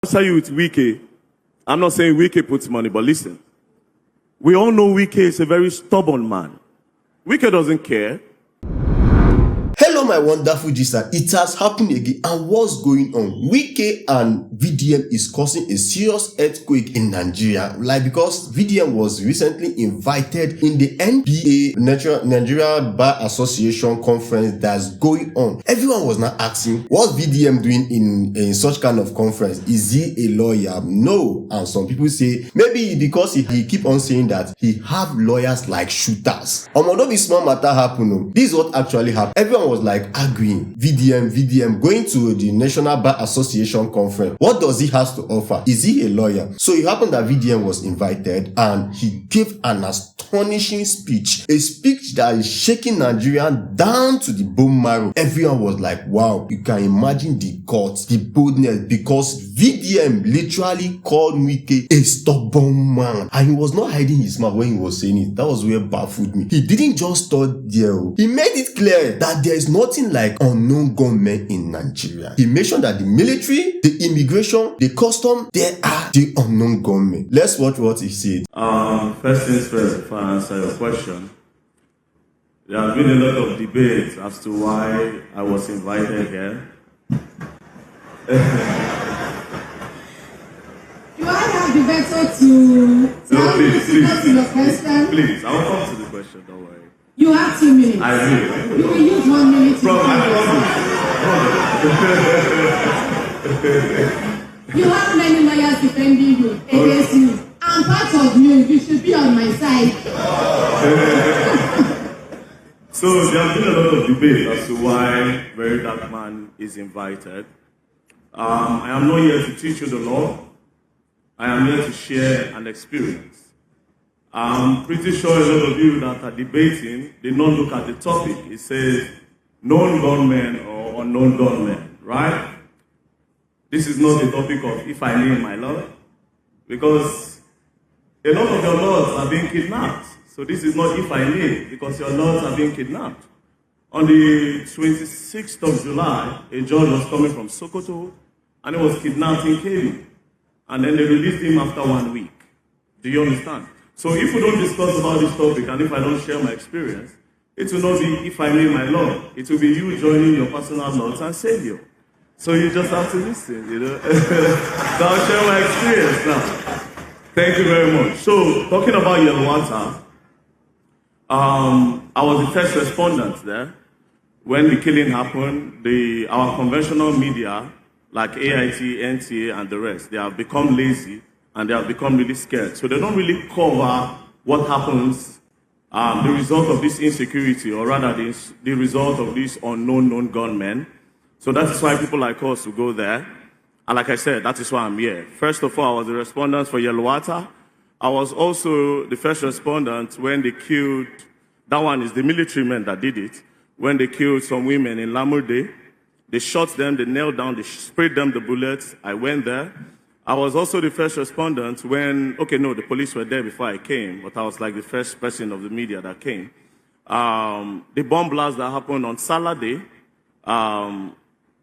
Answer you with Wike. I'm not saying Wike puts money, but listen. We all know Wike is a very stubborn man. Wike doesn't care. Hello my wonderful Gista, it has happened again, and what's going on? Wike and VDM is causing a serious earthquake in Nigeria, because VDM was recently invited in the NBA Nigeria Bar Association conference that's going on. Everyone was now asking, what's VDM doing in such kind of conference? Is he a lawyer? No. And some people say maybe because he keep on saying that he have lawyers like shooters. Although this small matter happened, this is what actually happened. Everyone was like arguing, VDM going to the National Bar Association conference. What does he have to offer? Is he a lawyer? So it happened that VDM was invited and he gave an astonishing speech, a speech that is shaking Nigeria down to the bone marrow. Everyone was like, wow. You can imagine the guts, the boldness, because VDM literally called Wike a stubborn man, and he was not hiding his mouth when he was saying it. That was where baffled me. He didn't just stop there. He made it clear that there is nothing like unknown gunmen in Nigeria. He mentioned that the military, the immigration, the custom, they are the unknown gunmen. Let's watch what he said. First things first, if I answer your question, there has been a lot of debate as to why I was invited here. Do I have the veto to your question? Please, I will come to the question, don't worry. You have 2 minutes. I will. You will use 1 minute. You have many lawyers defending you against you. I'm part of you. You should be on my side. So there has been a lot of debate as to why VERYDARKMAN is invited. I am not here to teach you the law. I am here to share an experience. I'm pretty sure a lot of you that are debating did not look at the topic. It says known gunmen or unknown gunmen, right? This is not the topic of if I name my Lord, because a lot of your lords are being kidnapped. So this is not if I name, because your lords are being kidnapped. On the 26th of July, a judge was coming from Sokoto, and he was kidnapped in Kenya. And then they released him after 1 week. Do you understand? So if we don't discuss about this topic, and if I don't share my experience, it will not be if I name my Lord. It will be you joining your personal Lord and Savior. So you just have to listen, you know. So I'll share my experience now. Thank you very much. So talking about Yelwata, I was the first respondent there. When the killing happened, our conventional media, like AIT, NTA, and the rest, they have become lazy and they have become really scared. So they don't really cover what happens, the result of this insecurity, or rather the result of these known gunmen. So that is why people like us will go there. And like I said, that is why I'm here. First of all, I was the respondent for Yelwata. I was also the first respondent when they killed, that one is the military men that did it, when they killed some women in Lamurde. They shot them, they knelt down, they sprayed them the bullets. I went there. I was also the first respondent when, the police were there before I came, but I was like the first person of the media that came. The bomb blast that happened on Saturday,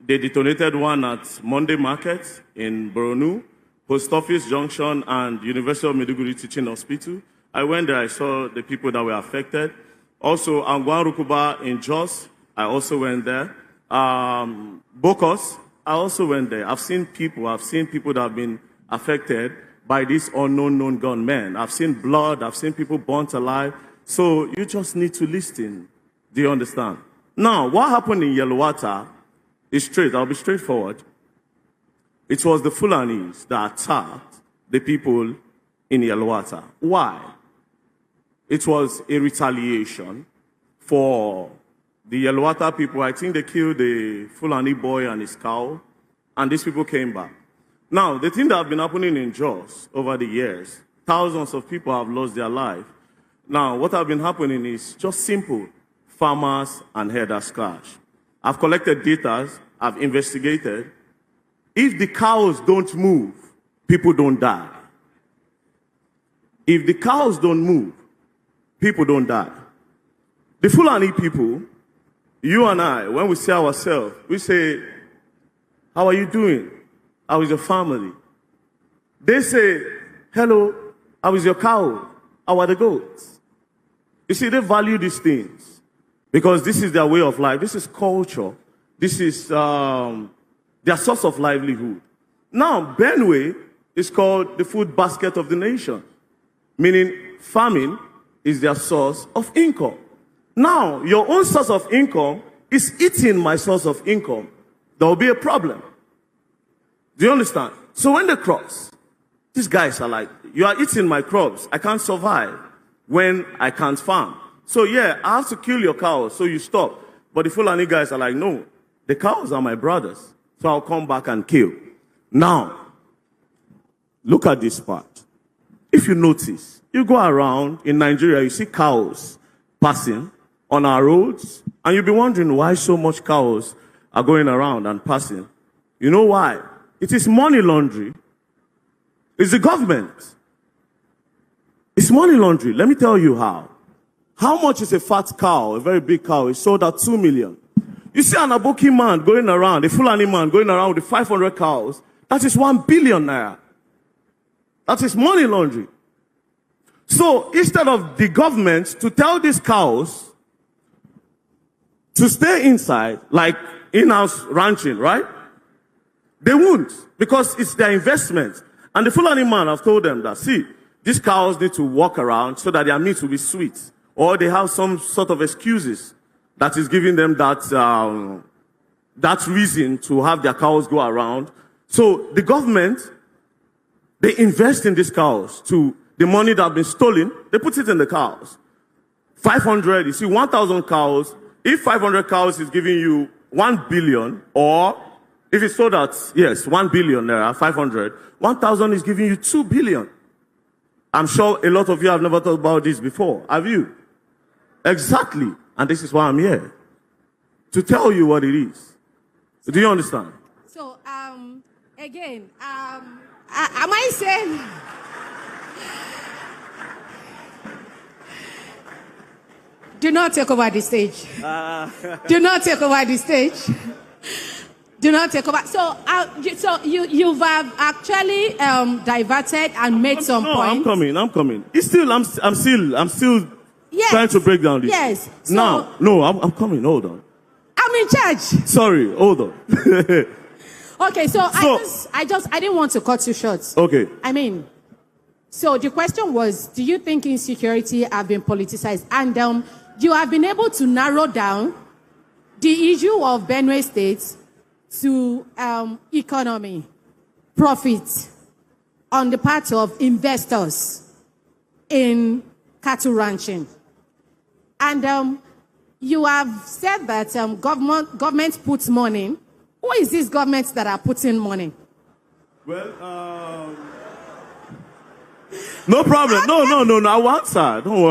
they detonated one at Monday Market in Boronu, Post Office Junction, and University of Maiduguri Teaching Hospital. I went there, I saw the people that were affected. Also, Angwan Rukuba in Jos, I also went there. Bokos, I also went there. I've seen people that have been affected by these unknown gunmen. I've seen blood, I've seen people burnt alive. So you just need to listen. Do you understand? Now, what happened in Yelwata is straight. I'll be straightforward. It was the Fulanis that attacked the people in Yelwata. Why? It was a retaliation for the Yelwata people. I think they killed the Fulani boy and his cow, and these people came back. Now, the thing that has been happening in Jos over the years, thousands of people have lost their life. Now, what has been happening is just simple. Farmers and herders clash. I've collected data, I've investigated. If the cows don't move, people don't die. If the cows don't move, people don't die. The Fulani people, you and I, when we see ourselves, we say, how are you doing? How is your family? They say, hello, how is your cow? How are the goats? You see, they value these things because this is their way of life. This is culture. This is their source of livelihood. Now, Benue is called the food basket of the nation, meaning farming is their source of income. Now, your own source of income is eating my source of income. There will be a problem. Do you understand? So when they cross, these guys are like, you are eating my crops. I can't survive when I can't farm. So yeah, I have to kill your cows, so you stop. But the Fulani guys are like, no, the cows are my brothers, so I'll come back and kill. Now, look at this part. If you notice, you go around in Nigeria, you see cows passing on our roads, and you'll be wondering why so much cows are going around and passing. You know why? It is money laundering. It's the government. It's money laundering. Let me tell you how. How much is a fat cow, a very big cow? It's sold at 2 million. You see an Aboki man going around, a Fulani man going around with 500 cows. That is 1 billion naira. That is money laundering. So instead of the government to tell these cows to stay inside, like in-house ranching, right? They won't, because it's their investment. And the Fulani man have told them that, see, these cows need to walk around so that their meat will be sweet. Or they have some sort of excuses that is giving them that, that reason to have their cows go around. So the government, they invest in these cows to the money that have been stolen, they put it in the cows. 500, you see, 1,000 cows. If 500 cows is giving you 1 billion, or if it's sold at, yes, 1 billion naira, 500, 1,000 is giving you 2 billion. I'm sure a lot of you have never thought about this before. Have you? Exactly. And this is why I'm here. To tell you what it is. Do you understand? So, again, am I saying... Do not take over the stage. Do not take over the stage. Do not take over. So, you've actually diverted and made some points. I'm coming. I'm still yes. trying to break down this. Yes. So, no, I'm coming. Hold on. I'm in charge. Sorry, hold on. Okay, so I didn't want to cut you short. Okay. I mean, so the question was, do you think insecurity have been politicized? And you have been able to narrow down the issue of Benue State to economy, profit on the part of investors in cattle ranching. And you have said that government puts money. Who is this government that are putting money? Well, no problem. No. I will answer. Don't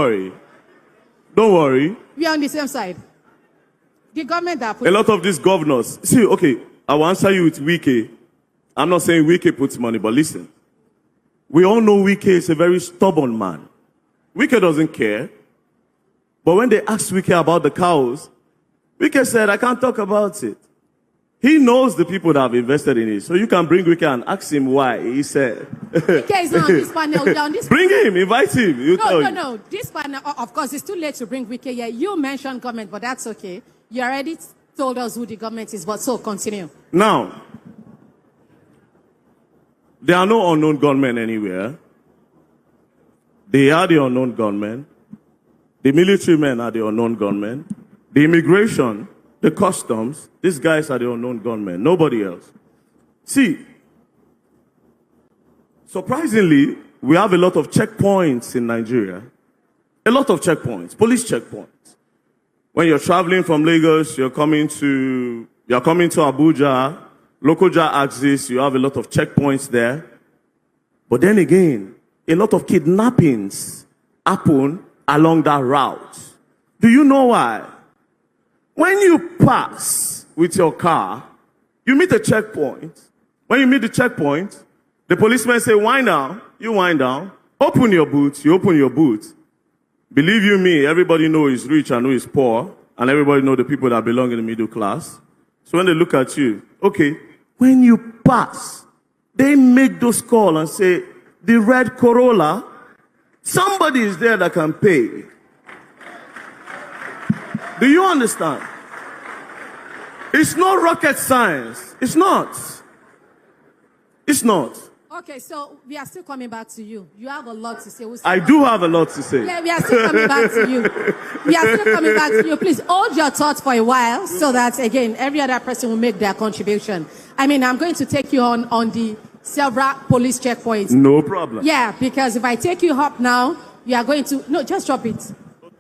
worry. We are on the same side. The government that puts... A lot of these governors... See, okay, I will answer you with Wike. I'm not saying Wike puts money, but listen. We all know Wike is a very stubborn man. Wike doesn't care. But when they asked Wike about the cows, Wike said, I can't talk about it. He knows the people that have invested in it. So you can bring Wike and ask him why. He said... Wike is not on this panel. On this bring him, invite him. No. This panel, of course, it's too late to bring Wike here. You mentioned government, but that's okay. You already told us who the government is, but so continue. Now, there are no unknown gunmen anywhere. They are the unknown gunmen. The military men are the unknown gunmen. The immigration, the customs, these guys are the unknown gunmen. Nobody else. See, surprisingly, we have a lot of checkpoints in Nigeria. A lot of checkpoints, police checkpoints. When you're traveling from Lagos, you're coming to Abuja, Lokoja Accuses, you have a lot of checkpoints there. But then again, a lot of kidnappings happen along that route. Do you know why? When you pass with your car, you meet a checkpoint. When you meet the checkpoint, the policemen say, wind down, you wind down, open your boot, you open your boot. Believe you me, everybody knows who is rich and who is poor, and everybody knows the people that belong in the middle class. So when they look at you, okay, when you pass, they make those calls and say, the red Corolla, somebody is there that can pay. Do you understand? It's not rocket science. It's not. It's not. Okay, so we are still coming back to you. You have a lot to say. I do have a lot to say. Yeah, we are still coming back to you. We are still coming back to you. Please hold your thoughts for a while so that, again, every other person will make their contribution. I mean, I'm going to take you on the several police checkpoints. No problem. Yeah, because if I take you up now, you are going to... No, just drop it.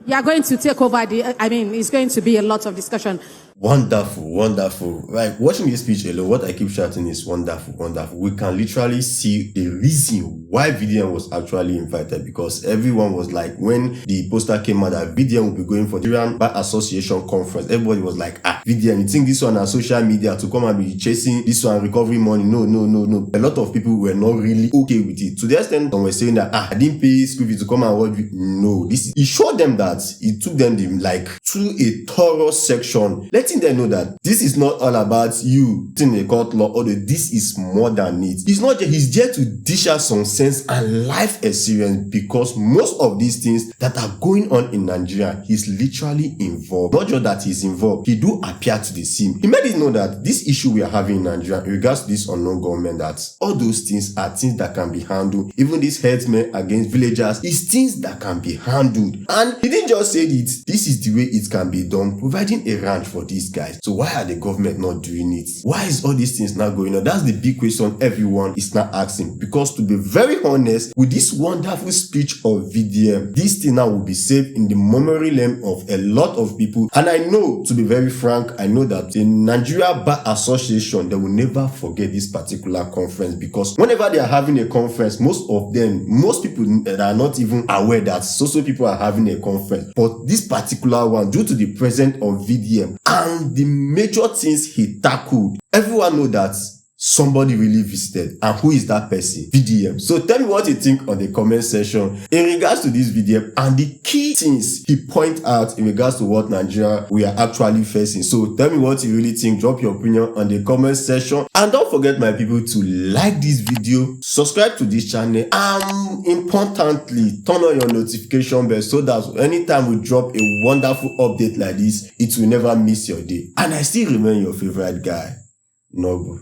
You are going to take over it's going to be a lot of discussion. Wonderful, wonderful. Like, watching this speech alone, what I keep shouting is wonderful, wonderful. We can literally see the reason why VDM was actually invited, because everyone was like, when the poster came out that VDM will be going for the Nigerian Bar Association conference, everybody was like, VDM, you think this one on social media to come and be chasing this one recovery money? No. A lot of people were not really okay with it. To the extent some were saying that, I didn't pay school fee to come and watch it. No, it showed them that it took them through a thorough section, letting them know that this is not all about you in a court law order. This is more than it. It's not just, he's there to dish out some sense and life experience, because most of these things that are going on in Nigeria, he's literally involved. Not just that he's involved, he do appear to the scene. He made it know that this issue we are having in Nigeria in regards to this unknown government, that all those things are things that can be handled. Even these headsmen against villagers is things that can be handled. And he didn't just say it, this is the way it can be done, providing a ranch for these guys. So why are the government not doing it? Why is all these things not going on? That's the big question everyone is now asking. Because to be very honest, with this wonderful speech of VDM, this thing now will be saved in the memory lane of a lot of people. And I know, to be very frank, I know that the Nigeria Bar Association, they will never forget this particular conference, because whenever they are having a conference, most people that are not even aware that so people are having a conference. But this particular one, due to the presence of VDM and the major things he tackled, everyone know that somebody really visited. And who is that person? VDM. So tell me what you think on the comment section in regards to this VDM and the key things he point out in regards to what Nigeria we are actually facing. So tell me what you really think. Drop your opinion on the comment section. And don't forget, my people, to like this video, subscribe to this channel, and importantly, turn on your notification bell so that anytime we drop a wonderful update like this, it will never miss your day. And I still remain your favorite guy, Nobu.